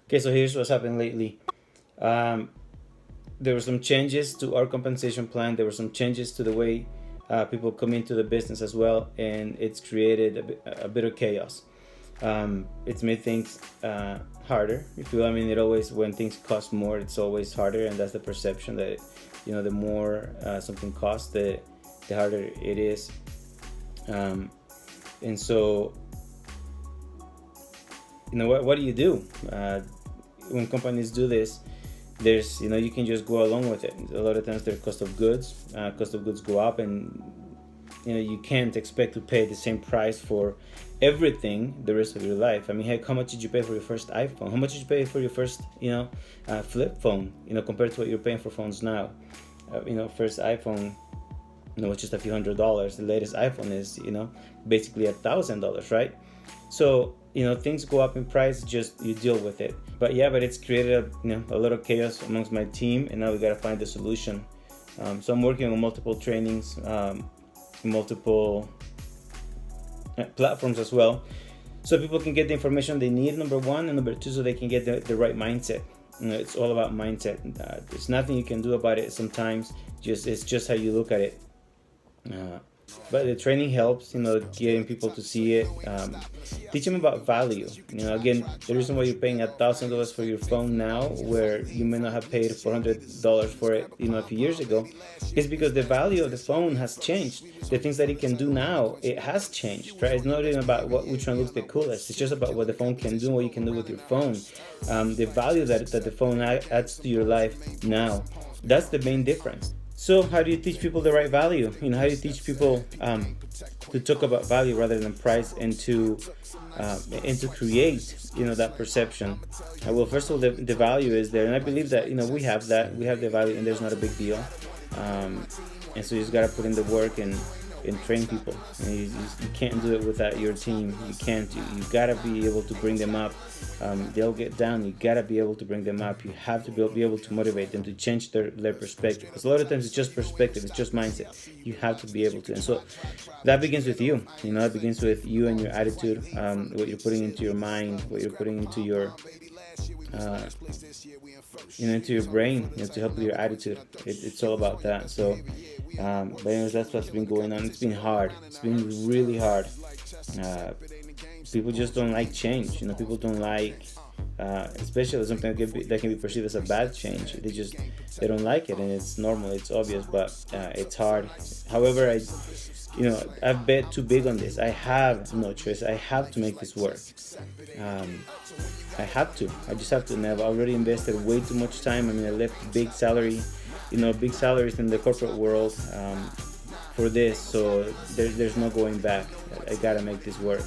Okay, so here's what's happened lately. Um, there were some changes to our compensation plan. There were some changes to the way people come into the business as well, and it's created a bit of chaos. It's made things harder. If you, I mean, it always when things cost more, it's always harder, and that's the perception that the more something costs, the harder it is. And so, what do you do when companies do this? There's you can just go along with it. A lot of times their cost of goods go up, and you can't expect to pay the same price for everything the rest of your life. I mean, heck, how much did you pay for your first iPhone? How much did you pay for your first flip phone, compared to what you're paying for phones now? First iPhone, it's just a few $100s. The latest iPhone is basically $1,000, right? So things go up in price, just you deal with it. But it's created a lot of chaos amongst my team, and now we got to find the solution. So I'm working on multiple trainings, multiple platforms as well, so people can get the information they need, number one, and number two, so they can get the right mindset. It's all about mindset. There's nothing you can do about it sometimes. It's just how you look at it. But the training helps, getting people to see it. Teach them about value. Again, the reason why you're paying $1,000 for your phone now, where you may not have paid $400 for it, a few years ago, is because the value of the phone has changed. The things that it can do now, it has changed, right? It's not even about which one looks the coolest. It's just about what the phone can do, what you can do with your phone. The value that the phone adds to your life now. That's the main difference. So how do you teach people the right value? How do you teach people to talk about value rather than price, and to create that perception? Well, first of all, the value is there, and I believe that we have the value, and there's not a big deal. And so you just gotta put in the work and train people. You can't do it without your team. You can't. You gotta be able to bring them up. They'll get down. You gotta be able to bring them up. You have to be able to motivate them to change their perspective. Because a lot of times it's just perspective. It's just mindset. You have to be able to. And so that begins with you. That begins with you and your attitude. What you're putting into your mind. What you're putting into your into your brain, to help with your attitude. It's all about that. So but anyways, that's what's been going on. It's been hard. It's been really hard. People just don't like change. People don't like, especially something that can be perceived as a bad change. They don't like it, and it's normal. It's obvious, but it's hard. However, I've bet too big on this. I have no choice. I have to make this work. I have to. I just have to. And I've already invested way too much time. I mean, I left big salaries in the corporate world for this. So there's no going back. I gotta make this work.